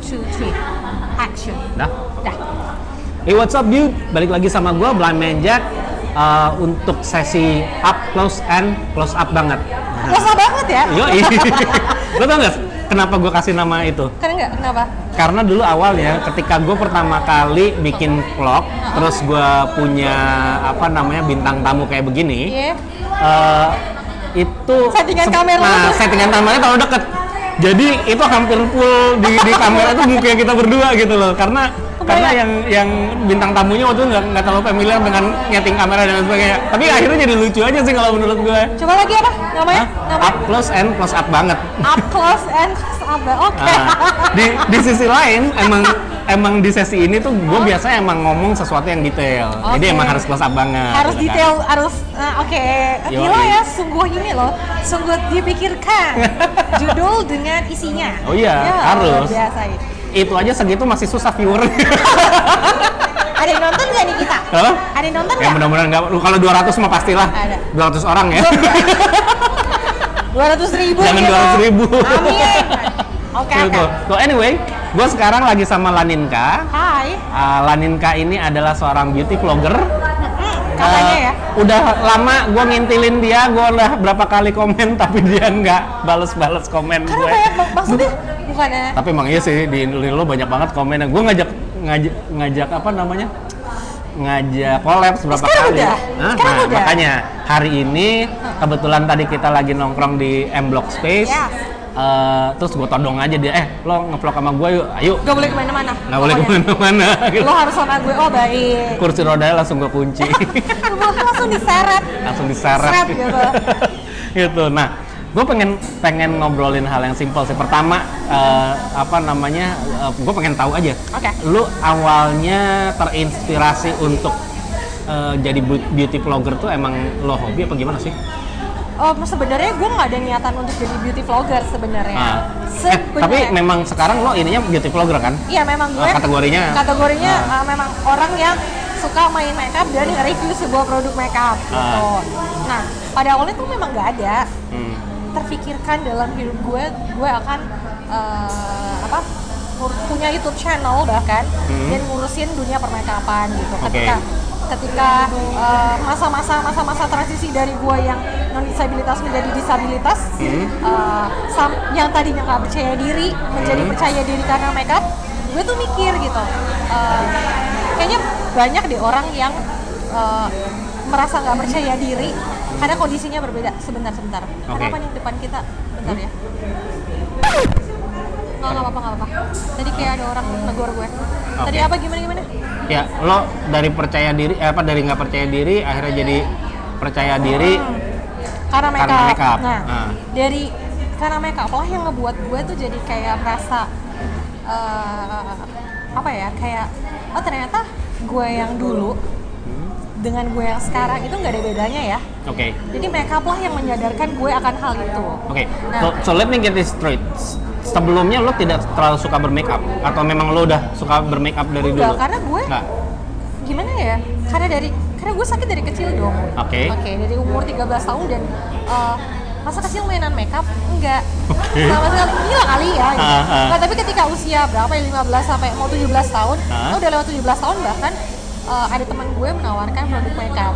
2, 3, action. Dah? Dah. Hey, what's up dude? Balik lagi sama gue, Blind Man Jack, untuk sesi up close and close up banget. Close up banget ya? Yoi. Lo tau gak kenapa gue kasih nama itu? Kenapa? Karena dulu awalnya ketika gue pertama kali bikin vlog, terus gue punya bintang tamu kayak begini, itu settingan kamera. Nah, settingan kameranya terlalu deket. Jadi itu hampir full di kamera itu muka kita berdua gitu loh. Karena yang bintang tamunya waktu itu nggak terlalu familiar dengan nyeting kamera dan sebagainya. Tapi akhirnya jadi lucu aja sih kalau menurut gue. Coba lagi apa namanya? Up close and close up banget. Up close and close up. Oke. Di sisi lain emang di sesi ini tuh gue biasanya emang ngomong sesuatu yang detail. Jadi emang harus close up banget. Harus gitu detail, kan? harus gila ya, sungguh ini loh, sungguh dipikirkan judul dengan isinya. Oh iya, harus. Biasa ya. Itu aja segitu masih susah viewer. Ada yang nonton nggak nih kita? Halo? Ada yang nonton Ya nggak? mudah-mudahan nggak. Kalau 200 mah pastilah. Ada. 200 orang ya. 200.000. Jangan gitu. 200.000. Amin. Oke. So anyway, gue sekarang lagi sama Laninka. Hai. Laninka ini adalah seorang beauty vlogger. Katanya ya. Udah lama gue ngintilin dia, gue udah berapa kali komen tapi dia nggak bales-bales komen Karena gue. banyak maksudnya bukannya. Tapi emang iya sih di lo banyak banget komen. Gue ngajak ngajak collab beberapa kali. Sekarang udah. Makanya hari ini kebetulan tadi kita lagi nongkrong di M Block Space. Yes. Terus gue todong aja dia, lo ngevlog sama gue yuk, ayo. Gak boleh kemana-mana. Nggak boleh kemana-mana. Gitu. Lo harus sama gue, oh baik. Kursi rodanya langsung gue kunci. langsung diseret. Seret gitu. Gitu. Nah, gue pengen ngobrolin hal yang simpel sih. Pertama, gue pengen tahu aja. Oke. Lu awalnya terinspirasi untuk jadi beauty vlogger tuh emang lo hobi apa gimana sih? Sebenarnya gue nggak ada niatan untuk jadi beauty vlogger sebenarnya. Tapi memang sekarang lo ininya beauty vlogger kan? Iya, memang gue. Kategorinya memang orang yang suka main makeup dan review sebuah produk makeup gitu. Nah, pada awalnya tuh memang nggak ada terfikirkan dalam hidup gue akan punya YouTube channel bahkan dan ngurusin dunia permakeupan gitu. Ketika masa-masa transisi dari gue yang non disabilitas menjadi disabilitas, yang tadinya nggak percaya diri menjadi percaya diri karena makeup, gue tuh mikir gitu, kayaknya banyak deh orang yang merasa nggak percaya diri karena kondisinya berbeda. Sebentar. Kenapa nih depan kita? Bentar ya. Nggak apa-apa. Tadi kayak ada orang negor gue. Tadi apa gimana? Ya, lo dari percaya diri, dari nggak percaya diri akhirnya jadi percaya diri karena makeup. Nah, dari karena makeup lah yang ngebuat gue tuh jadi kayak merasa kayak ternyata gue yang dulu dengan gue yang sekarang itu nggak ada bedanya ya. Oke. Jadi makeup lah yang menyadarkan gue akan hal itu. Oke. So let me get this straight. Sebelumnya lo tidak terlalu suka bermakeup atau memang lo udah suka bermakeup dari dulu? Enggak, karena gue gimana ya? Karena gue sakit dari kecil dong. Oke, dari umur 13 tahun dan masa kecil mainan makeup enggak. Sama sekali gila kali ya gitu. Nah, tapi ketika usia berapa ya, 15 sampai mau 17 tahun, udah lewat 17 tahun bahkan ada teman gue menawarkan produk makeup.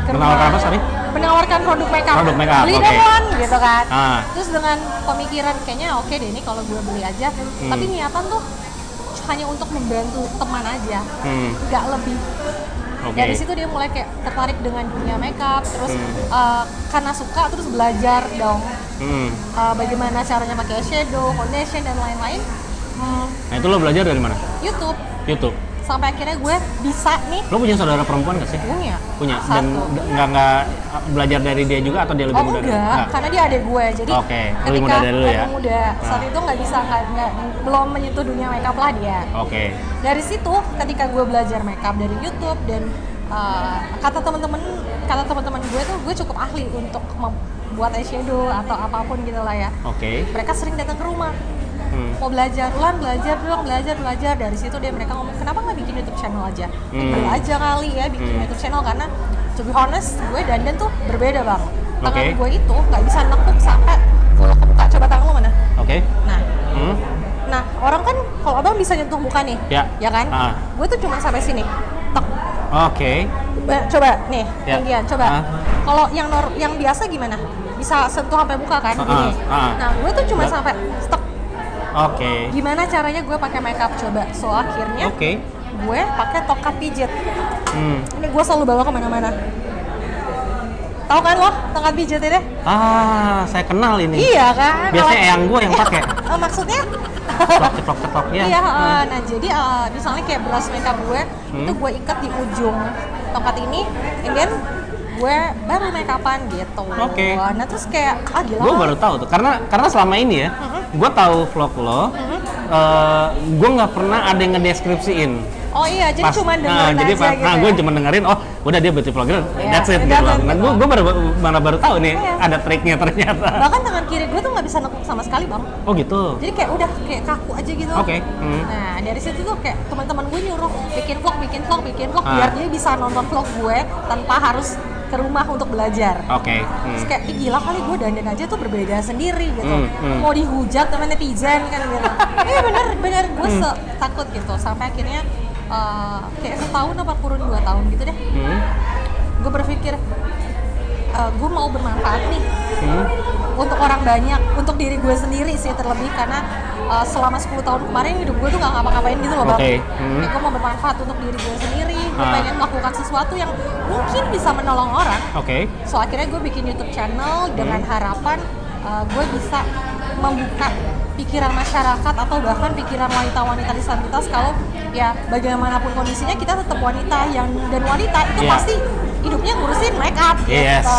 Menawarkan apa, sorry? Menawarkan produk makeup. Beli dong gitu kan. Terus dengan pemikiran kayaknya oke deh ini kalau gue beli aja. Tapi niatan tuh hanya untuk membantu teman aja. Nggak lebih. Dari situ dia mulai kayak tertarik dengan dunia makeup, terus karena suka terus belajar dong. Bagaimana caranya pakai eyeshadow, foundation dan lain-lain. Nah, itu lo belajar dari mana? YouTube. Sampai akhirnya gue bisa nih. Lo punya saudara perempuan nggak sih? Punya. Dan nggak belajar dari dia juga atau dia lebih muda? Enggak, karena dia adik gue. Jadi lebih muda dari lo ya? Lebih muda. Saat itu belum menyentuh dunia makeup lah dia. Dari situ ketika gue belajar makeup dari YouTube dan kata teman-teman gue tuh gue cukup ahli untuk membuat eyeshadow atau apapun gitu lah ya. Mereka sering datang ke rumah. Mau belajar, belajar. Dari situ mereka ngomong, kenapa nggak bikin YouTube channel aja? Baru aja kali ya bikin YouTube channel, karena to be honest, gue dandan tuh berbeda bang. Tangan gue itu nggak bisa nekuk sampai full ke muka. Coba tangan lo mana? Nah, Nah, orang kan kalau abang bisa nyentuh muka nih, ya kan? Gue tuh cuma sampai sini. Tek. Oke. Coba nih, kemudian coba. Kalau yang biasa gimana? Bisa sentuh sampai muka kan? Gini. Nah, gue tuh cuma sampai stek. Oke. Gimana caranya gue pakai makeup coba? So akhirnya gue pakai tongkat pijit. Ini gue selalu bawa kemana-mana. Tahu kan lo tongkat pijit ini? Saya kenal ini. Iya kan? Biasanya eyang gue yang pakai. Maksudnya? Ceplok ya. Iya. Nah jadi misalnya kayak brush makeup gue itu gue ikat di ujung tongkat ini, and then gue baru makeupan gitu. Nah terus kayak gila. Gue baru tahu tuh karena selama ini ya, gue tahu vlog lo, gue nggak pernah ada yang ngedeskripsiin. Oh iya, jadi cuma dengerin jadi aja gitu. gue cuma dengerin, udah dia beauty vlogger, that's it gitu. Nah gue baru tahu nih ada triknya ternyata. Bahkan tangan kiri gue tuh nggak bisa nekuk sama sekali bang. Oh gitu. Jadi kayak udah kayak kaku aja gitu. Nah dari situ tuh kayak teman-teman gue nyuruh bikin vlog biar dia bisa nonton vlog gue tanpa harus ke rumah untuk belajar. Terus kayak gila kali gue dandan aja tuh berbeda sendiri gitu. Mau dihujat sama netizen kan gitu. Iya bener gue takut gitu sampai akhirnya kayak setahun apa kurun 2 tahun gitu deh. Gue berpikir gue mau bermanfaat nih untuk orang banyak, untuk diri gue sendiri sih terlebih karena selama 10 tahun kemarin hidup gue tuh gak ngapa-ngapain gitu loh bang. Kayak gue mau bermanfaat untuk diri gue sendiri, gue pengen melakukan sesuatu yang mungkin bisa menolong orang. So akhirnya gue bikin YouTube channel dengan harapan gue bisa membuka pikiran masyarakat atau bahkan pikiran wanita-wanita disabilitas kalau ya bagaimanapun kondisinya kita tetap wanita dan wanita itu pasti hidupnya ngurusin make up gitu.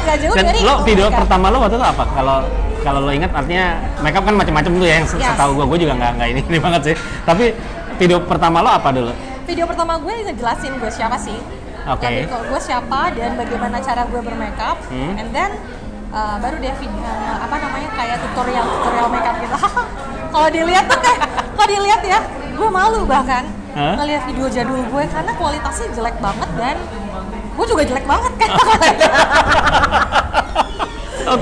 Gak jauh dan dari lo video makeup. pertama lo waktu itu apa? Kalau lo ingat artinya make up kan macam-macam tuh ya yang setahu gue juga nggak ini banget sih. Tapi video pertama lo apa dulu? Video pertama gue ngejelasin gue siapa sih. Gue siapa dan bagaimana cara gue bermakeup, and then baru deh video kayak tutorial makeup gitu. Kalau dilihat tuh kalau dilihat ya, gue malu bahkan ngelihat video jadul gue karena kualitasnya jelek banget dan gue juga jelek banget kan.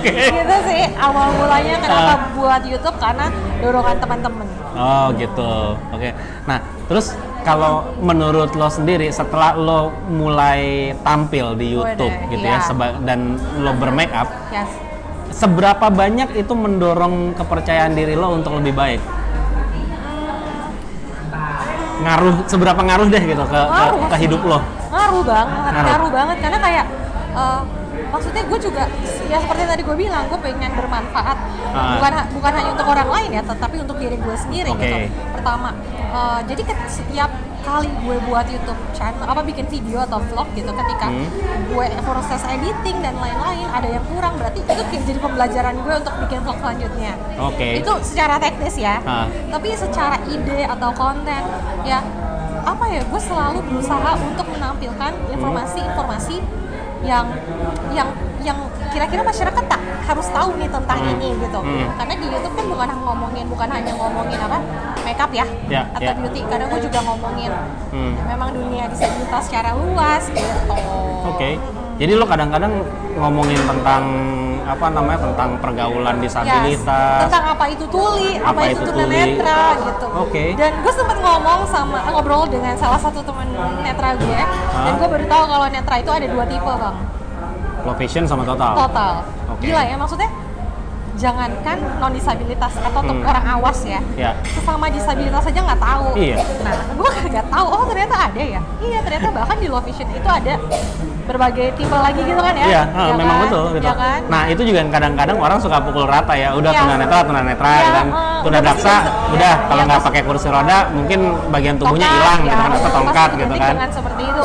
Gitu sih awal mulanya kenapa buat YouTube karena dorongan teman-teman. Oh gitu. Nah terus kalau menurut lo sendiri setelah lo mulai tampil di YouTube dan lo bermake up, seberapa banyak itu mendorong kepercayaan diri lo untuk lebih baik? Seberapa ngaruh deh gitu ke hidup lo? Ngaruh banget karena kayak maksudnya gue juga ya seperti yang tadi gue bilang, gue pengen bermanfaat bukan hanya untuk orang lain ya, tetapi untuk diri gue sendiri gitu. Pertama, jadi setiap kali gue buat YouTube channel bikin video atau vlog gitu, ketika gue proses editing dan lain-lain ada yang kurang, berarti itu kayak jadi pembelajaran gue untuk bikin vlog selanjutnya. Itu secara teknis ya. Tapi secara ide atau konten ya gue selalu berusaha untuk menampilkan informasi-informasi yang kira-kira masyarakat tak harus tahu nih tentang ini gitu. Karena di YouTube kan bukan hanya ngomongin makeup ya atau beauty, karena gue juga ngomongin memang dunia disabilitas secara luas gitu. Jadi lo kadang-kadang ngomongin tentang tentang pergaulan disabilitas, tentang apa itu tuli, apa itu tunanetra gitu. Dan gue sempat ngobrol dengan salah satu teman netra gue, dan gue baru tahu kalau netra itu ada 2 tipe bang. Low vision sama total. Gila ya, maksudnya jangankan non disabilitas atau orang awas ya, sesama disabilitas aja nggak tahu. Nah, gue nggak tahu. Ternyata ada ya. Iya, ternyata bahkan di low vision itu ada berbagai tipe lagi gitu kan ya. Memang betul gitu. Ya kan? Nah, itu juga kadang-kadang orang suka pukul rata ya. Udah tunanetra kan. Tunadaksa udah kalau nggak pakai kursi roda mungkin bagian tubuhnya hilang gitu kan, atau tongkat gitu kan.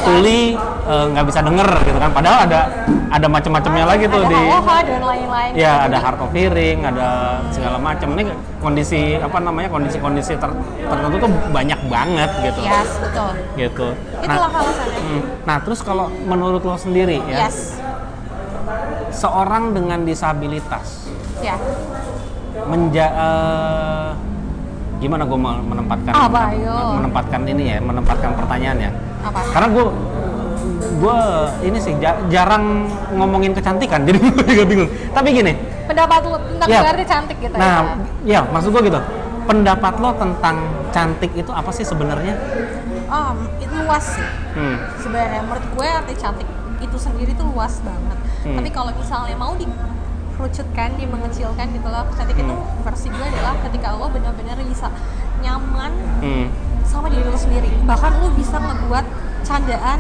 Tuli nggak bisa denger gitu kan. Padahal ada macam-macamnya lagi tuh di dan lain-lain. Ada hard of hearing, ada segala macam. Ini kondisi kondisi tertentu tuh banyak banget gitu. Betul. Gitu. Itulah alasannya. Nah, terus kalau menurut lo sendiri ya, seorang dengan disabilitas, gimana gue menempatkan ini ya, menempatkan pertanyaannya? Karena gue ini sih jarang ngomongin kecantikan, jadi gue juga bingung. Tapi gini, pendapat lu tentang Berarti cantik gitu ya? Nah, maksud gue gitu. pendapat lo tentang cantik itu apa sih sebenarnya? Itu luas sih. Sebenarnya menurut gue arti cantik itu sendiri tuh luas banget. Tapi kalau misalnya mau dikerucutkan, mengecilkan gitu loh, cantik itu versi gue adalah ketika lo benar-benar bisa nyaman sama diri lo sendiri. Bahkan lo bisa ngebuat candaan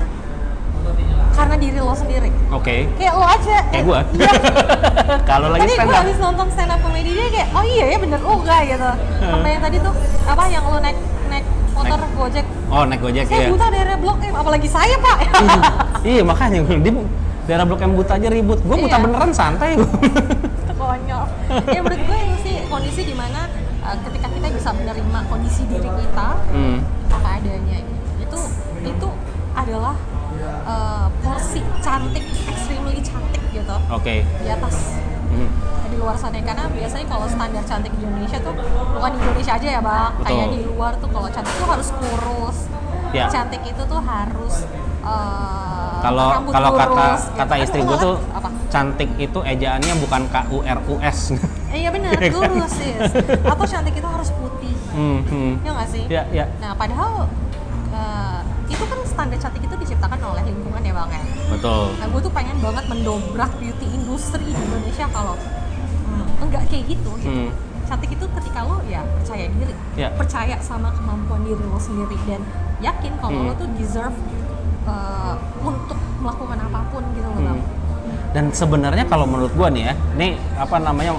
karena diri lo sendiri. Oke. Kayak lo aja. Kayak gue. Iya. Kalau lagi tadi stand gue up. habis nonton stand up comedy dia kayak, oh iya ya bener juga gitu. Sampai yang tadi tuh apa yang lo naik motor Gojek. Oh, naik Gojek Saya ya. buta daerah Blok M, apalagi saya Pak. Iya makanya dia daerah Blok M buta aja ribut. Gue buta Iya. beneran santai. Konyol. Ya menurut gue itu sih kondisi dimana ketika kita bisa menerima kondisi diri kita apa adanya itu adalah porsi cantik, extremely cantik gitu. Oke. Di atas di luar sana, karena biasanya kalau standar cantik di Indonesia tuh bukan di Indonesia aja ya Bang. Betul. Kayak di luar tuh kalau cantik tuh harus kurus. Ya. Cantik itu tuh harus Kalau rambut kata lurus, kata gitu. istri gue tuh apa? cantik itu ejaannya bukan KURUS. Iya benar, lurus sih. Atau cantik itu harus putih. Ya nggak sih? Ya, ya. Nah padahal itu kan standar cantik itu diciptakan oleh lingkungan ya Bang ya. Betul. Nah gue tuh pengen banget mendobrak beauty industry di Indonesia kalau enggak kayak gitu. Cantik itu ketika lo ya percaya diri, percaya sama kemampuan diri lo sendiri dan yakin kalau lo tuh deserve untuk melakukan apapun gitu loh Bang. Dan sebenarnya kalau menurut gua nih ya, nih apa namanya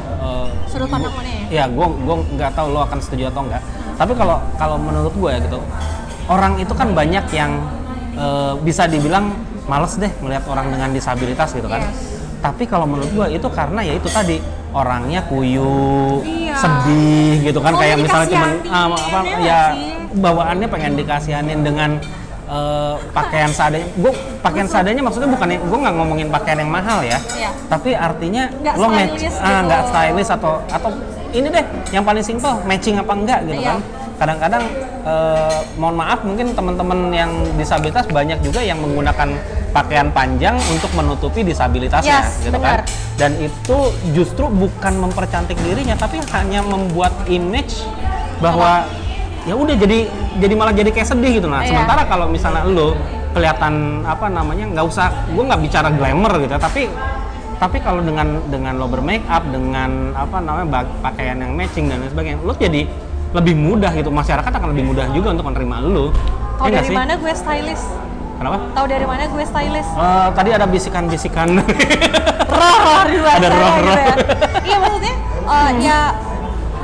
sudut pandang mana ya? Ya, gua nggak tahu lo akan setuju atau enggak. Tapi kalau menurut gua ya gitu, orang itu kan banyak yang bisa dibilang males deh melihat orang dengan disabilitas gitu kan. Yes. Tapi kalau menurut gua itu karena ya itu tadi orangnya kuyu, Iya. sedih gitu kan, kayak misalnya cuman dikasihanin, ya sih? bawaannya pengen dikasihanin dengan pakaian seadanya. Gue pakaian seadanya maksudnya bukan, gue nggak ngomongin pakaian yang mahal ya. Iya. Tapi artinya Nggak lo stylish gitu. nggak stylish atau ini deh yang paling simple, matching apa enggak gitu Iya. kan. Kadang-kadang mohon maaf mungkin teman-teman yang disabilitas banyak juga yang menggunakan pakaian panjang untuk menutupi disabilitasnya gitu benar. kan. Dan itu justru bukan mempercantik dirinya tapi hanya membuat image bahwa ya udah jadi malah jadi kayak sedih gitu. Nah, Iya. sementara kalau misalnya lo kelihatan apa namanya, nggak usah, gue nggak bicara glamour gitu, tapi kalau dengan lo bermake up, dengan apa namanya pakaian yang matching dan lain sebagainya, lo jadi lebih mudah gitu, masyarakat akan lebih mudah juga untuk menerima lo. Tahu dari mana gue stylish? Kenapa? Tahu dari mana gue stylish? Tadi ada bisikan-bisikan. roh di luar Ada sana roh-roh. gitu ya. Iya maksudnya ya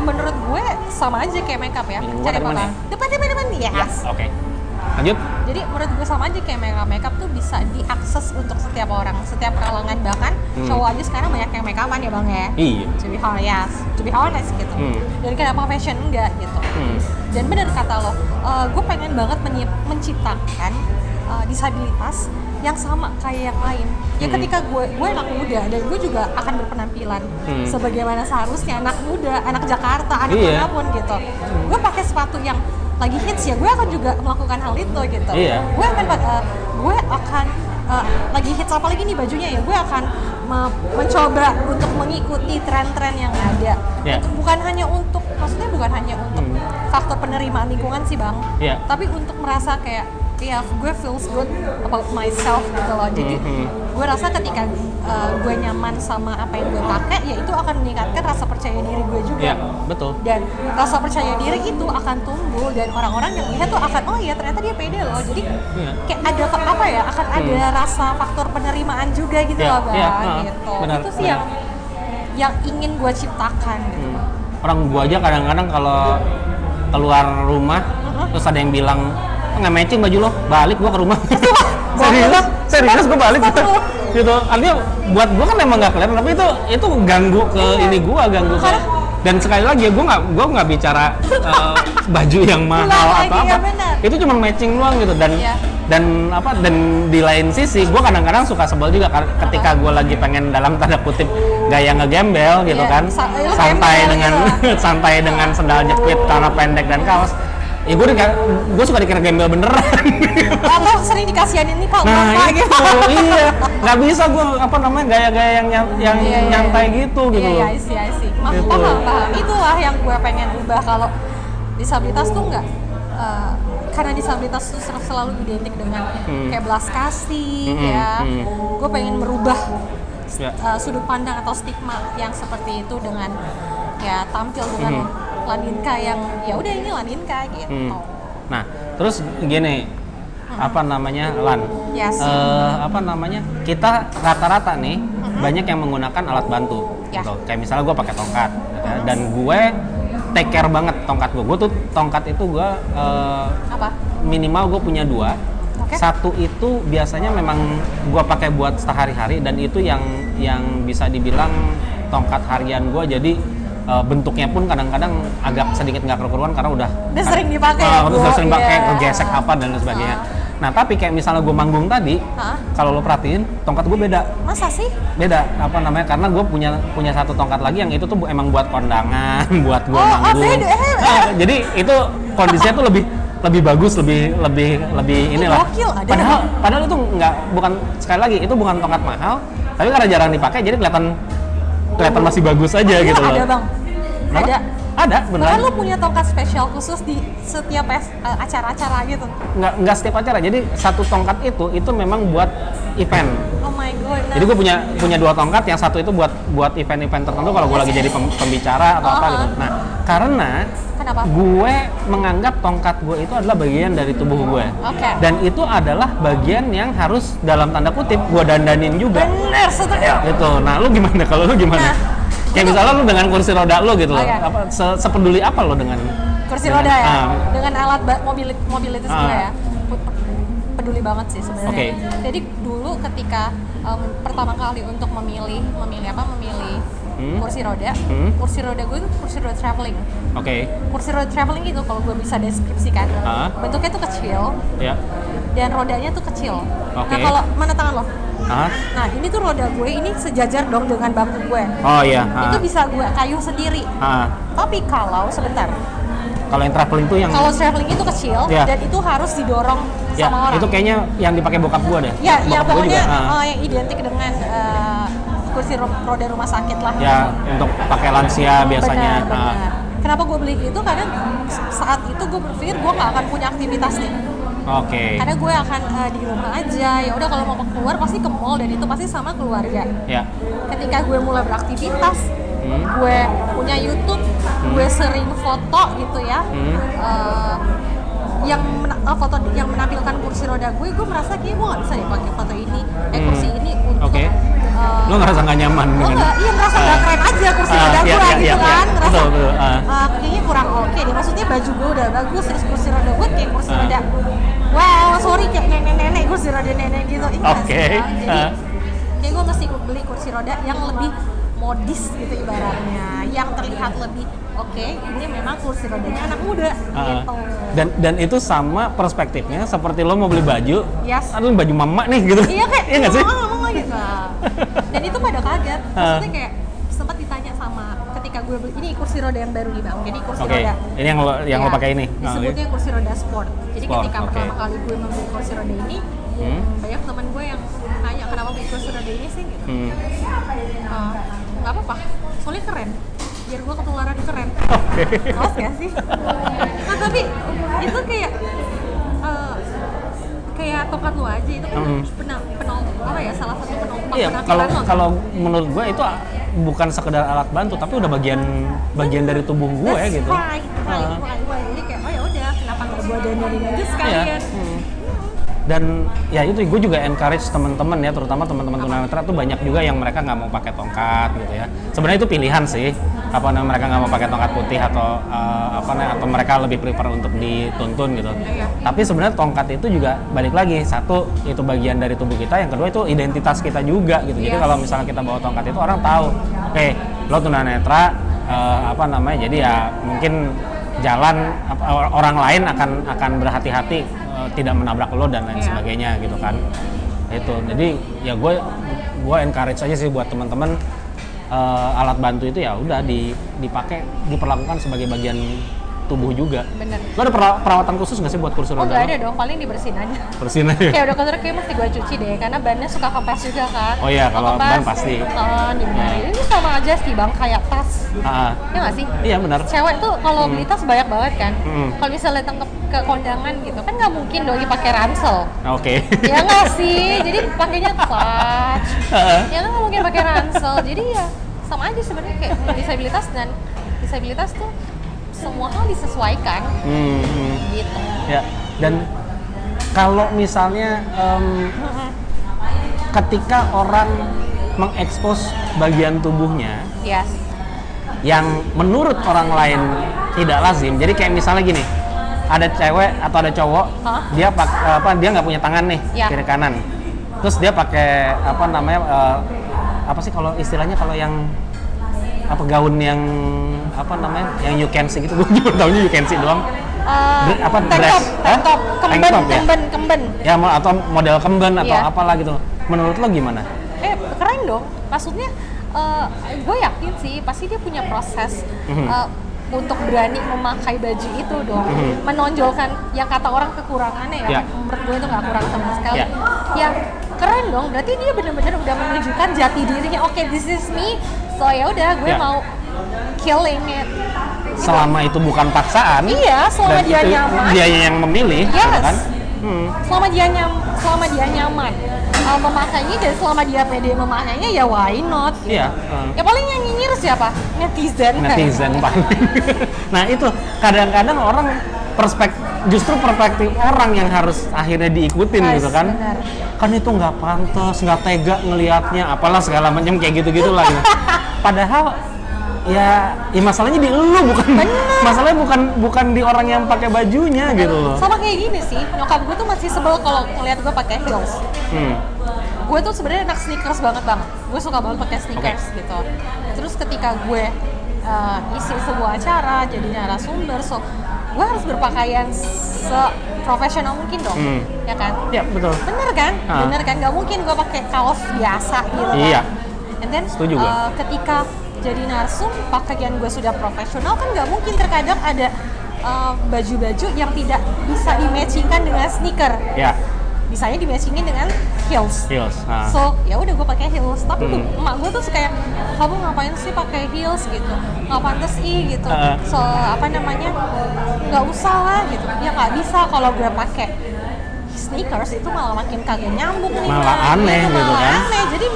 menurut gue sama aja kayak makeup ya. Dari mana ya? Depan yes. Oke. Lanjut. Jadi menurut gue sama aja kayak makeup tuh bisa diakses untuk setiap orang, setiap kalangan, bahkan cowok aja sekarang banyak yang make upan ya Bang ya. Iya. To be honest gitu. Dan kenapa fashion enggak gitu. Dan benar kata lo, gue pengen banget menciptakan disabilitas yang sama kayak yang lain. Ya ketika gue anak muda dan gue juga akan berpenampilan sebagaimana seharusnya anak muda, anak Jakarta, anak manapun gitu. Gue pakai sepatu yang lagi hits ya, gue akan juga melakukan hal itu gitu. Iya. Gue akan lagi hits apa lagi nih bajunya ya, gue akan mencoba untuk mengikuti tren-tren yang ada. Yeah. Bukan hanya untuk faktor penerimaan lingkungan sih Bang, tapi untuk merasa kayak gue feels good about myself gitu loh. Jadi gue rasa ketika gue nyaman sama apa yang gue pakai, ya itu akan meningkatkan rasa percaya diri gue juga. Iya, betul. Dan rasa percaya diri itu akan tumbuh dan orang-orang yang lihat tuh akan, oh iya ternyata dia pede loh. Jadi kayak ada apa ya, akan ada rasa faktor penerimaan juga gitu loh Bang. Gitu. Benar, itu sih yang ingin gue ciptakan gitu. Orang gue aja kadang-kadang kalau keluar rumah terus ada yang bilang nggak matching baju lo, balik gua ke rumah. serius gua balik gitu. Artinya buat gua kan emang nggak kelihatan, tapi itu ganggu ke ini gua, ganggu ke. Dan sekali lagi ya gua nggak bicara baju yang mahal atau apa. Itu cuma matching doang gitu. Dan di lain sisi gua kadang-kadang suka sebel juga ketika gua lagi pengen dalam tanda kutip gaya ngegembel gitu kan. Santai dengan sandal jepit, celana pendek dan kaos. Ya gue suka dikira gembel beneran. Atau sering dikasihanin nih Kak, Nah gitu. iya, nggak bisa gue gaya-gaya yang nyantai gitu loh. Iya, I see. Gitu. Paham. Itulah yang gue pengen ubah. Kalau disabilitas tuh nggak, karena disabilitas tuh selalu identik dengan kayak belas kasih, gue pengen merubah sudut pandang atau stigma yang seperti itu dengan ya tampil dengan Laninka yang ya udah ini Laninka gitu. Nah, terus gini, Lan? Yes. Kita rata-rata nih banyak yang menggunakan alat bantu. Ya. Gitu. Kayak misalnya gue pakai tongkat, gitu ya. Dan gue take care banget tongkat gue. Gue tuh tongkat itu gue minimal gue punya 2. Okay. Satu itu biasanya memang gue pakai buat sehari-hari dan itu yang bisa dibilang tongkat harian gue. Jadi bentuknya pun kadang-kadang agak sedikit nggak keruan karena udah sering dipakai. Udah sering pakai, kegesek apa dan lain sebagainya. Nah tapi kayak misalnya gue manggung tadi, kalau lo perhatiin tongkat gue beda. Masa sih? Beda, karena gue punya satu tongkat lagi yang itu tuh emang buat kondangan, buat gue manggung. Jadi itu kondisinya tuh lebih bagus, lebih inilah. Padahal itu bukan, sekali lagi itu bukan tongkat mahal, tapi karena jarang dipakai jadi kelihatan masih bagus aja gitu loh. Ada bang. Ada, beneran. Bahkan lu punya tongkat spesial khusus di setiap acara-acara gitu? Nggak setiap acara, jadi satu tongkat itu memang buat event. Oh my god. Jadi gue punya 2 tongkat, yang satu itu buat event-event tertentu kalau gue lagi jadi pembicara atau apa gitu. Nah, karena kenapa? Gue menganggap tongkat gue itu adalah bagian dari tubuh gue. Okay. Dan itu adalah bagian yang harus dalam tanda kutip gue dandanin juga. Bener, setuju. Gitu. Nah, lu gimana? Kalau lu gimana? Kayak misalnya lu dengan kursi roda lu gitu loh. Apa sepeduli apa lo dengan kursi roda ya? Dengan alat mobilitas gue ya. Peduli banget sih sebenarnya. Okay. Jadi dulu ketika pertama kali untuk memilih kursi roda, kursi roda gue itu kursi roda traveling. Oke. Kursi roda traveling itu kalau gue bisa deskripsikan, bentuknya tuh kecil, dan rodanya tuh kecil. Nah kalau mana tangan lo? Nah ini tuh roda gue ini sejajar dong dengan bangku gue. Oh iya. Itu bisa gue kayuh sendiri. Tapi kalau kalau yang traveling tuh yang traveling itu kecil dan itu harus didorong sama orang. Itu kayaknya yang dipakai bokap gue deh. Ya, yang pokoknya yang identik dengan kursi roda rumah sakit lah. Ya, untuk pakai lansia biasanya. Benar. Kenapa gue beli itu? Karena saat itu gue berpikir gue nggak akan punya aktivitas nih. Oke. Karena gue akan di rumah aja. Ya udah kalau mau keluar pasti ke mall dan itu pasti sama keluarga. Ya. Ketika gue mulai beraktivitas, gue punya YouTube, gue sering foto gitu ya. Foto yang menampilkan kursi roda gue merasa kayak gue nggak bisa deh pakai foto ini, kursi ini untuk. Lo ngerasa nggak nyaman dengan? Iya merasa nggak keren aja kursi roda gue gitu kan, ngerasa betul. Kayaknya kurang oke deh. Maksudnya baju gue udah bagus, terus kursi roda gue kayak kursi roda, wow sorry kayak nenek kursi roda nenek gitu. Oke. Jadi kayak gue mesti beli kursi roda yang lebih modis gitu ibaratnya, yang terlihat lebih ini memang kursi rodanya anak muda gitu. Dan itu sama perspektifnya seperti lo mau beli baju, aduh baju mama nih gitu. Iya kayak nggak sih? Mama gitu. Dan itu pada kaget, maksudnya kayak sempat ditanya sama ketika gue beli ini kursi roda yang baru nih bang, jadi kursi roda. Ini yang lo pakai ini. Disebutnya kursi roda sport. Jadi ketika pertama kali gue membeli kursi roda ini, banyak teman gue yang nanya kenapa beli kursi roda ini sih gitu. Nggak apa-apa, soalnya keren. Biar gue ketularan keren. Maaf gak sih? Nah tapi itu kayak tongkat lu aja itu kan salah satu penopang penampilan lo. Kalau menurut gue itu bukan sekedar alat bantu tapi udah bagian dari tubuh gue gitu. Right. Jadi kayak ya udah kenapa nggak gue dandanin aja sekalian. Dan ya itu gue juga encourage teman-teman ya, terutama teman-teman tunanetra tuh banyak juga yang mereka nggak mau pakai tongkat gitu ya. Sebenarnya itu pilihan sih, mereka nggak mau pakai tongkat putih atau atau mereka lebih prefer untuk dituntun gitu. Tapi sebenarnya tongkat itu juga balik lagi, satu itu bagian dari tubuh kita, yang kedua itu identitas kita juga gitu. Jadi kalau misalnya kita bawa tongkat itu orang tahu, lo tunanetra jadi ya mungkin jalan orang lain akan berhati-hati tidak menabrak lo dan lain sebagainya gitu kan. Itu jadi ya gue encourage aja sih buat teman-teman alat bantu itu ya udah dipakai, diperlakukan sebagai bagian tubuh juga. Bener. Lo ada perawatan khusus nggak sih buat kursi roda? Oh nggak ada dong, paling dibersihin aja. Bersihin aja. Kayak udah kotor kayak mesti gue cuci deh, karena bannya suka kempes juga kan. Oh iya, kalau ban pasti. Dibenerin. Ini sama aja sih bang, kayak tas. Ya nggak sih? Iya benar. Cewek tuh kalau beli tas banyak banget kan. Hmm. Kalau misalnya datang ke kondangan gitu, kan nggak mungkin doi pakai ransel. Oke. Ya nggak sih, jadi pakainya clutch. Ya kan nggak mungkin pakai ransel, jadi ya sama aja sebenarnya kayak disabilitas tuh semua hal disesuaikan. Gitu. Ya, dan kalau misalnya ketika orang mengekspos bagian tubuhnya Yes. yang menurut orang lain tidak lazim, jadi kayak misalnya gini, ada cewek atau ada cowok, dia dia nggak punya tangan nih, kiri kanan, terus dia pakai apa namanya, apa sih kalau istilahnya kalau yang apa gaun yang apa namanya, yang you can see gitu, gue cuma tahunya you can see doang. Apa dress? Tank top, kemben. Ya atau model kemben atau apalah gitu. Menurut lo gimana? Keren dong. Maksudnya gue yakin sih pasti dia punya proses untuk berani memakai baju itu dong. Menonjolkan yang kata orang kekurangannya ya. Menurut gue itu nggak kurang sama sekali. Ya keren dong. Berarti dia benar-benar udah menunjukkan jati dirinya. Oke, this is me. So ya udah, gue mau killing it. Selama itu bukan paksaan. Iya, selama dia nyaman. Dia yang memilih, kan? Selama dia nyaman memakainya dan selama dia pede memakainya, ya why not? Gitu. Iya. Ya paling yang nyinyir siapa? Netizen paling. Nah itu kadang-kadang orang justru perspektif orang yang harus akhirnya diikutin gitu kan. Benar. Kan itu nggak pantas, nggak tega ngelihatnya, apalah segala macam kayak gitu-gitu lah. Gitu. Padahal ya masalahnya di lu, masalahnya bukan di orang yang pakai bajunya gitu loh. Sama kayak gini sih, nyokap gue tuh masih sebel kalau ngeliat gue pakai heels. Gue tuh sebenarnya anak sneakers banget. Gue suka banget pakai sneakers gitu. Terus ketika gue isi sebuah acara jadi narasumber, so gue harus berpakaian seprofesional mungkin dong, ya kan? Iya betul. Bener kan? Gak mungkin gue pakai kaos biasa gitu. Iya. And then setuju ketika jadi narsum, pakaian gue sudah profesional kan nggak mungkin terkadang ada baju-baju yang tidak bisa dimatchingkan dengan sneaker. Ya. Bisanya dimatchingin dengan heels. So ya udah gue pakai heels. Tapi emak gue tuh suka yang, kamu ngapain sih pakai heels gitu? Nggak pantas gitu. So apa namanya? Nggak usah lah gitu. Ya nggak bisa kalau gue pakai sneakers itu malah makin kagak nyambung nih. Malah aneh gitu kan? Aneh. Jadi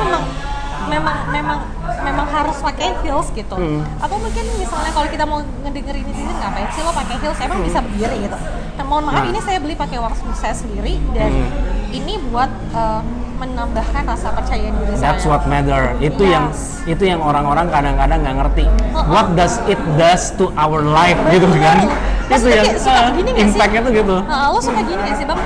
memang harus pakai heels gitu. Atau mungkin misalnya kalau kita mau ngedengerin ini ngapain sih lo pakai heels, emang bisa berdiri gitu. Nah, mohon maaf, ini saya beli pakai uang saya sendiri dan ini buat menambahkan rasa percaya diri saya. That's what matter. Itu yang orang-orang kadang-kadang nggak ngerti. What does it does to our life gitu kan? Itu yang impact-nya tuh gitu. Lo suka gini gak sih bang?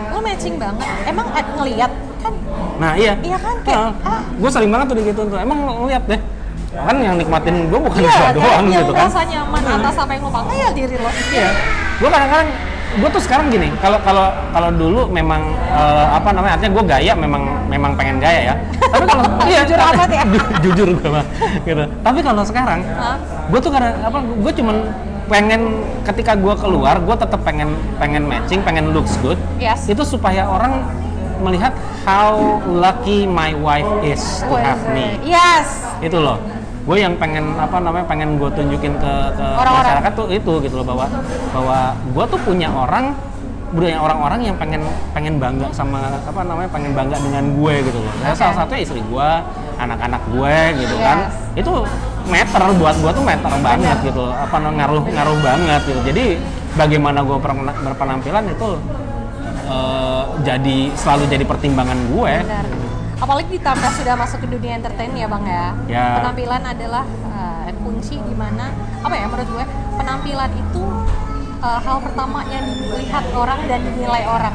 Lo matching banget. Emang ngeliat kan? Nah iya kan kayak gue sering banget tuh gitu tuh. Emang ngeliat deh. Kan yang nikmatin gue bukan gue doang gitu kan. Yang merasa nyaman atas apa yang lo pakai ya diri lo. Iya. Gue kadang-kadang gue tuh sekarang gini, kalau dulu memang apa namanya, artinya gue gaya memang pengen gaya ya. Tapi kalau jujur amat ya. Jujur gue mah gitu. Tapi kalau sekarang gue tuh kadang gue cuman pengen ketika gue keluar, gue tetap pengen matching, pengen looks good. Yes. Itu supaya orang melihat how lucky my wife is to have me. Yes. Itu loh. Gue yang pengen pengen gue tunjukin ke masyarakat tuh itu gitu loh, bahwa gue tuh punya orang-orang yang pengen bangga sama pengen bangga dengan gue gitu loh. Salah satunya istri gue, anak-anak gue gitu kan. Itu meter buat gue tuh meter banget gitu loh. Ngaruh banget gitu. Jadi bagaimana gue berpenampilan itu selalu jadi pertimbangan gue. Benar. Apalagi ditambah sudah masuk ke dunia entertain ya bang ya. Penampilan adalah kunci di mana menurut gue penampilan itu hal pertama yang dilihat orang dan dinilai orang.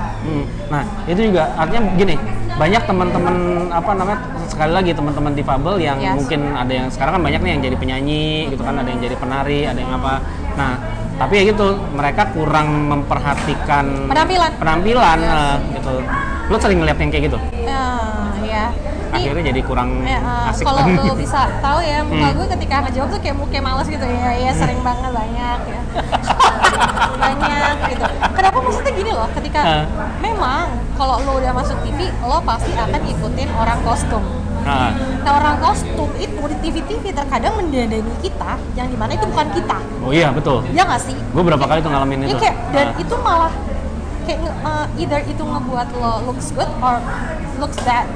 Nah itu juga artinya gini, banyak teman-teman sekali lagi teman-teman difabel yang mungkin ada yang sekarang kan banyak nih yang jadi penyanyi gitu kan, ada yang jadi penari, ada yang apa. Nah tapi ya gitu, mereka kurang memperhatikan penampilan gitu. Lo sering ngeliat yang kayak gitu? Ya. Akhirnya jadi kurang asik. Kalau lo bisa tahu ya, muka gue ketika ngejawab tuh kayak males gitu ya. Ya sering banget banyak ya. banyak gitu. Kenapa maksudnya gini loh, ketika memang kalau lo udah masuk TV, lo pasti akan ikutin orang kostum. Nah, orang kostum itu di TV-TV terkadang mendandani kita, yang dimana itu bukan kita. Oh iya, betul. Ya nggak sih? Gue berapa kali tuh ngalamin itu. Kayak, dan itu malah kayak either itu ngebuat lo looks good or looks bad.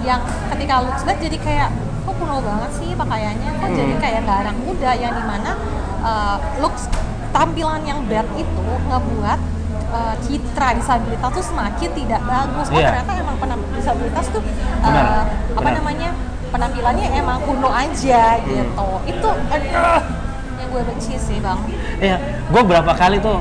Yang ketika looks bad jadi kayak kok kuno banget sih pakaiannya, kok jadi kayak nggak anak muda, yang dimana looks tampilan yang bad itu ngebuat citra disabilitas tuh semakin tidak bagus. Ternyata emang disabilitas tuh namanya, penampilannya emang kuno aja gitu. Itu yang gue benci sih, Bang. Iya, gue berapa kali tuh,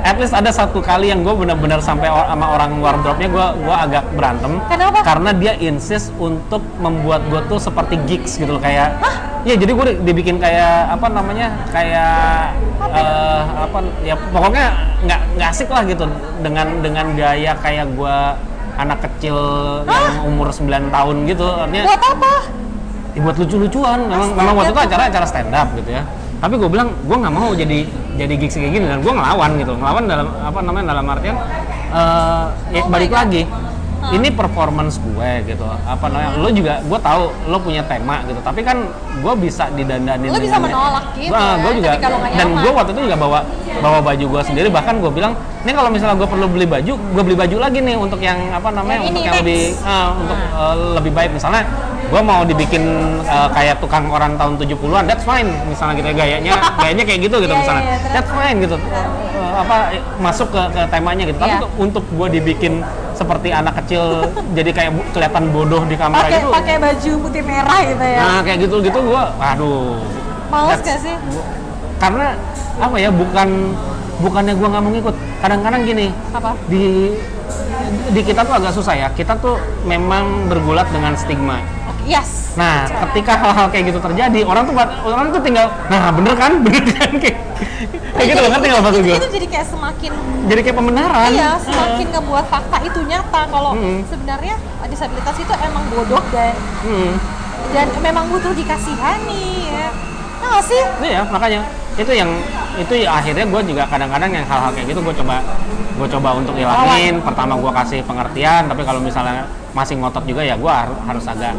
at least ada satu kali yang gue benar-benar sampai sama orang wardrobe-nya gue agak berantem. Kenapa? Karena dia insist untuk membuat gue tuh seperti gigs gitu loh, kayak iya, jadi gue dibikin kayak apa namanya, kayak ya pokoknya nggak asik lah gitu dengan gaya kayak gue anak kecil yang umur 9 tahun gitu. Artinya buat apa? Ya, buat lucu-lucuan. Memang waktu itu acara stand up gitu ya. Tapi gue bilang gue nggak mau jadi gigs kayak gini, dan gue ngelawan dalam apa namanya, dalam artian ya balik lagi. Ini performance gue gitu, apa namanya, lo juga, gue tahu lo punya tema gitu, tapi kan gue bisa didandanin, lo bisa menolak gitu gue juga, dan gue waktu itu juga bawa baju gue sendiri, bahkan gue bilang, ini kalau misalnya gue perlu beli baju, gue beli baju lagi nih untuk yang apa namanya, untuk yang lebih lebih baik. Misalnya gue mau dibikin kayak tukang orang tahun 70-an, that's fine misalnya gitu, gayanya kayak gitu misalnya, that's fine gitu, masuk ke temanya gitu. Tapi untuk gue dibikin seperti anak kecil jadi kayak kelihatan bodoh di kamera gitu, pakai baju putih merah gitu ya. Nah, kayak gitu gue aduh, males gak sih? Karena apa ya, bukannya gue nggak mau ngikut, kadang-kadang gini, di kita tuh agak susah ya, kita tuh memang bergulat dengan stigma. Yes. Nah, ketika hal-hal kayak gitu terjadi, orang tuh tinggal, nah bener kan kayak gitu kan, tinggal batu gue. Itu jadi kayak jadi kayak pembenaran. Iya, semakin ngebuat fakta itu nyata kalau sebenarnya disabilitas itu emang bodoh dan memang butuh dikasihani ya. Nah, sih? Iya, makanya itu ya akhirnya gue juga kadang-kadang yang hal-hal kayak gitu gue coba untuk hilangin. Pertama gue kasih pengertian, tapi kalau misalnya masih ngotot juga ya gue harus agak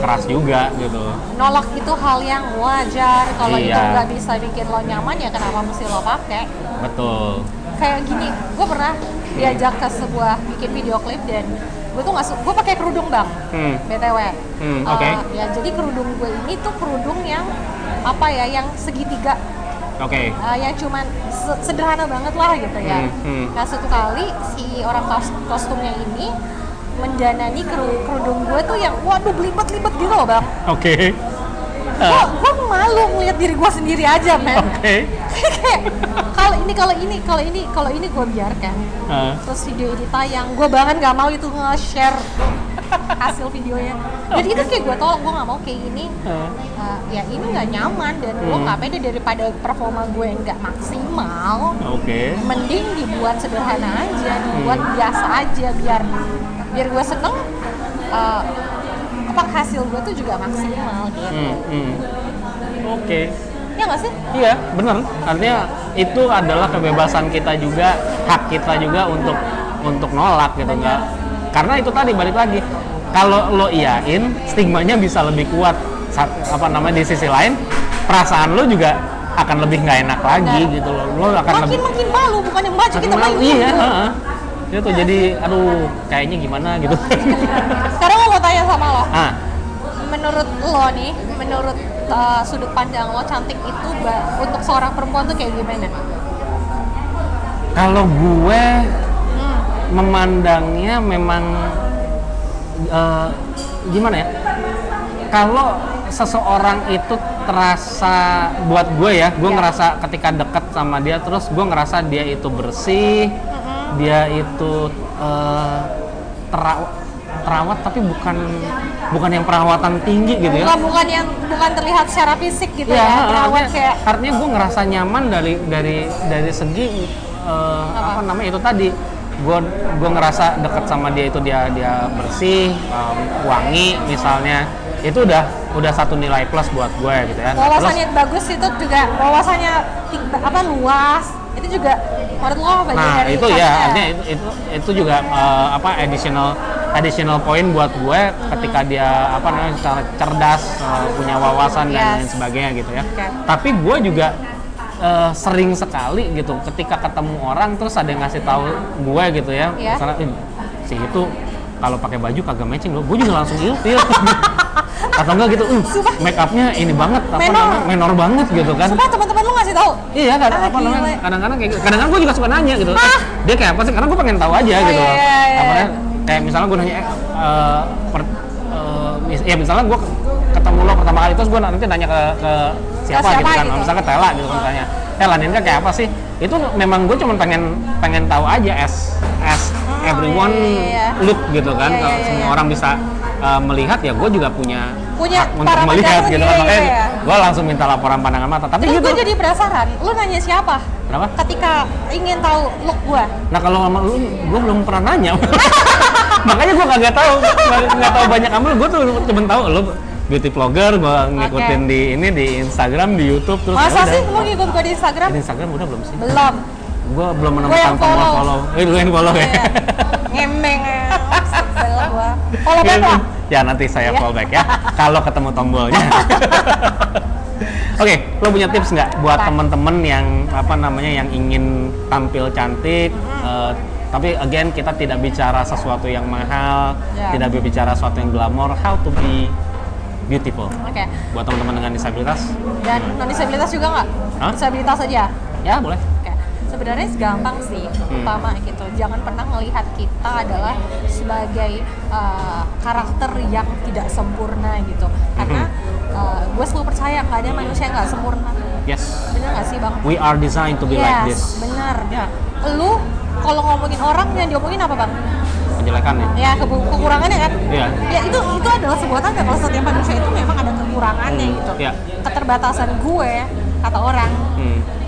keras juga gitu. Nolak itu hal yang wajar. Kalau itu nggak bisa bikin lo nyaman, ya kenapa mesti lo pakai? Betul. Kayak gini, gue pernah diajak ke sebuah bikin video klip, dan gue tuh gue pakai kerudung, Bang. BTW. Oke. Ya, jadi kerudung gue ini tuh kerudung yang apa ya, yang segitiga. Oke. Yang cuman sederhana banget lah gitu ya. Nah, suatu kali si orang kostumnya ini mendanani kerudung gue tuh yang waduh belibet-libet gitu loh, Bang. Oke. Gue malu ngeliat diri gue sendiri aja, men. Oke. kalau ini gue biarkan. Terus video ini tayang, gue bahkan nggak mau itu nge-share hasil videonya. Jadi itu kayak gue tolak, gue nggak mau kayak gini. Ya ini nggak nyaman, dan lo nggak pede daripada performa gue yang nggak maksimal. Oke. Mending dibuat sederhana aja, dibuat biasa aja, biar gue seneng. Hasil gue tuh juga maksimal gitu. Oke. Ya nggak sih? Iya, bener. Artinya itu adalah kebebasan kita juga, hak kita juga untuk nolak gitu, nggak? Karena itu tadi balik lagi, kalau lo iyain, stigmanya bisa lebih kuat. Di sisi lain, perasaan lo juga akan lebih nggak enak lagi gitu loh. Lo akan makin malu, bukan yang maju kita malu. Iya. Itu jadi, aduh, kayaknya gimana gitu. Sekarang lo mau tanya sama lo. Menurut lo nih, menurut sudut pandang lo, cantik itu untuk seorang perempuan tuh kayak gimana? Kalau gue memandangnya memang gimana ya? Kalau seseorang itu terasa, buat gue ya, gue ngerasa ketika deket sama dia, terus gue ngerasa dia itu bersih, dia itu terawat, tapi bukan yang perawatan tinggi gitu ya. Bukan terlihat secara fisik gitu ya. Terawat kayak. Artinya gue ngerasa nyaman dari segi itu tadi. Gue ngerasa deket sama dia itu dia bersih, wangi misalnya. itu udah satu nilai plus buat gue gitu ya. Wawasannya bagus itu juga, wawasannya luas, itu juga menurut lo bagian nah dari itu ya, artinya itu juga additional point buat gue ketika dia cerdas, punya wawasan dan lain sebagainya gitu ya. Tapi gue juga sering sekali gitu ketika ketemu orang terus ada yang ngasih tahu gue gitu ya, misalnya si itu kalau pakai baju kagak matching loh, gue juga langsung ilfil. Atau enggak gitu, make upnya ini banget, menor banget gitu kan. Sumpah teman-teman lu ngasih tahu? Iya, kadang-kadang kayak gitu. Kadang-kadang gue juga suka nanya gitu. Dia kayak apa sih? Karena gue pengen tahu aja gitu. Apalagi kayak misalnya gue nanya, ya misalnya gue ketemu lo pertama kali terus gue nanti nanya ke siapa gitu kan, gitu. Misalnya ke Tela gitu kan tanya, Ninka kayak apa sih? Itu memang gue cuma pengen tahu aja as everyone look gitu kan. Kalau semua orang bisa melihat ya gue juga punya hak untuk melihat gitu kan, makanya gue langsung minta laporan pandangan mata. Tapi terus gitu gue jadi penasaran, lu nanya siapa? Kenapa? Ketika ingin tahu look gue. Nah kalau sama lu, gue belum pernah nanya. Makanya gue nggak tahu banyak sama lu. Gue tuh cuma tahu lu beauty vlogger, gue ngikutin di Instagram, di YouTube terus. Masa sih lu ngikut gue di Instagram? Di Instagram udah belum sih? Belum. Gue belum menemukan tombol follow. Lu yang follow ya? Ngemeng ya. Follow back lah. Ya nanti saya follow back ya. Kalau ketemu tombolnya. Oke, lo punya tips nggak buat temen-temen yang yang ingin tampil cantik? Tapi again kita tidak bicara sesuatu yang mahal, tidak berbicara sesuatu yang glamor. How to be beautiful. Oke. Buat teman-teman dengan disabilitas. Dan non disabilitas juga nggak? Disabilitas aja. Ya boleh. Sebenarnya gampang sih, pertama gitu. Jangan pernah melihat kita adalah sebagai karakter yang tidak sempurna gitu. Karena gue selalu percaya nggak ada manusia yang nggak sempurna. Yes. Bener nggak sih bang? We are designed to be like this. Bener. Lu kalau ngomongin orang yang diomongin apa bang? Kejelekannya. Ya kekurangannya kan? Iya. Ya itu adalah sebuah tanda kalau setiap manusia itu memang ada kekurangannya gitu. Keterbatasan gue kata orang.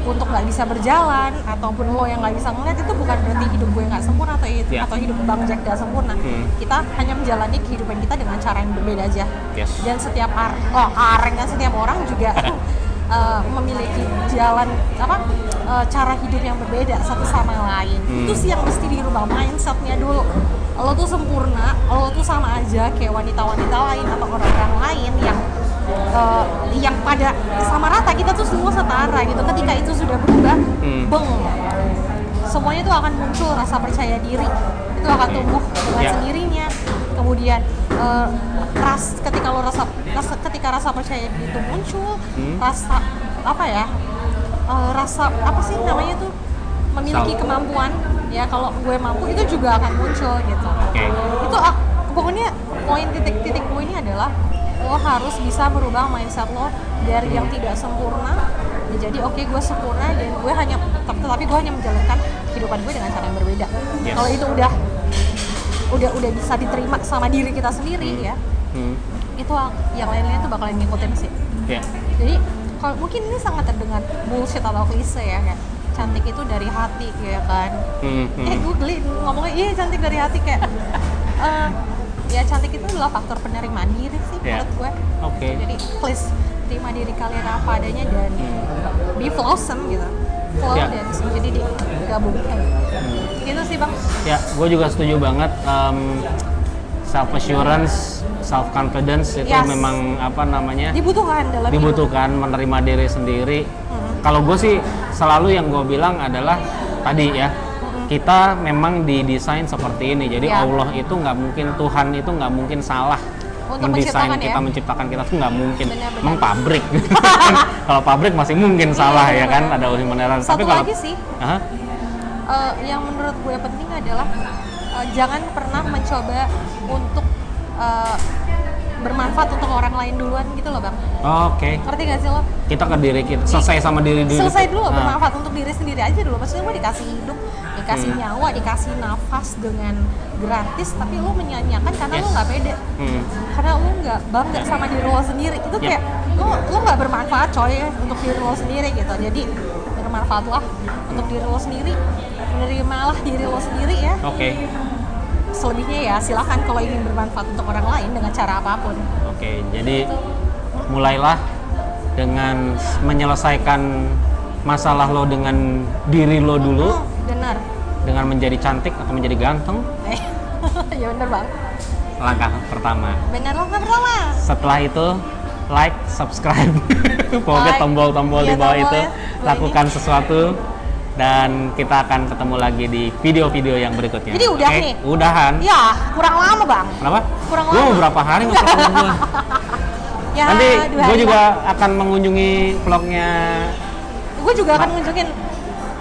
Untuk nggak bisa berjalan ataupun lo yang nggak bisa ngeliat itu bukan berarti hidup gue nggak sempurna atau hidup Bang Jack nggak sempurna. Kita hanya menjalani kehidupan kita dengan cara yang berbeda aja. Dan setiap setiap orang juga memiliki jalan cara hidup yang berbeda satu sama lain. Itu sih yang mesti dirubah mindsetnya dulu. Lo tuh sempurna, lo tuh sama aja kayak wanita-wanita lain atau orang-orang lain yang pada sama rata, kita tuh semua setara gitu. Ketika itu sudah berubah, semuanya tuh akan muncul rasa percaya diri, itu akan tumbuh dengan sendirinya. Kemudian ketika rasa percaya diri itu muncul, rasa apa sih namanya tuh, memiliki kemampuan ya, kalau gue mampu itu juga akan muncul gitu. Itu pokoknya poin titik poinnya adalah lo harus bisa merubah mindset lo dari yang tidak sempurna jadi gue sempurna dan gue hanya menjalankan kehidupan gue dengan cara yang berbeda. Kalau itu udah bisa diterima sama diri kita sendiri itu yang lain-lain tuh bakalan ngikutin sih. Jadi kalau mungkin ini sangat terdengar bullshit atau klise ya, kayak cantik itu dari hati ya kan. Gue geli ngomongnya cantik dari hati kayak ya cantik itu adalah faktor penerimaan diri sih menurut gue. Jadi please terima diri kalian apa adanya dan be flawsome gitu. Flow dan jadi digabungkan. Gitu sih bang. Ya, gue juga setuju banget. Self assurance, self confidence itu memang dibutuhkan menerima diri sendiri. Kalau gue sih selalu yang gue bilang adalah tadi ya, kita memang didesain seperti ini. Jadi Allah itu nggak mungkin, Tuhan itu nggak mungkin salah mendesain kita, menciptakan kita tuh nggak mungkin. Emang pabrik. Kalau pabrik masih mungkin salah ya kan, ada human error. Tapi kalau lagi sih, yang menurut gue penting adalah jangan pernah mencoba untuk bermanfaat untuk orang lain duluan gitu loh bang. Ngerti gak sih lo? Kita ke diri kita, selesai sama diri dulu. Selesai dulu, bermanfaat untuk diri sendiri aja dulu. Maksudnya lo dikasih hidup, dikasih nyawa, dikasih nafas dengan gratis, tapi lo menyanyiakan karena lo nggak pede. Karena lo nggak bangga sama diri lo sendiri. Itu kayak lo nggak bermanfaat coy untuk diri lo sendiri gitu. Jadi bermanfaatlah untuk diri lo sendiri, menerimalah diri lo sendiri ya. selebihnya ya silakan kalau ingin bermanfaat untuk orang lain dengan cara apapun. Oke, jadi mulailah dengan menyelesaikan masalah lo dengan diri lo dulu. Benar. Dengan menjadi cantik atau menjadi ganteng. Ya benar bang. Langkah pertama. Benar, langkah pertama. Setelah itu like, subscribe, pokoknya Like, tombol-tombol iya, di bawah tombol itu, ya, lakukan sesuatu dan kita akan ketemu lagi di video-video yang berikutnya. Jadi udah nih? Udahan. Ya, kurang lama bang. Kenapa? Kurang Gue lama. beberapa hari nggak ketemu gue. Ya, Nanti 2 gue hari, juga Bang. akan mengunjungi vlognya. Gue juga akan nunjukin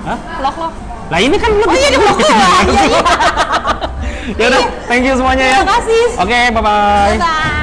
Hah? vlog lo. Lah ini kan belum. Oh iya, di vlog lo. Iya, iya. Ya udah, thank you semuanya ya. Terima kasih. Oke, bye-bye. Bye.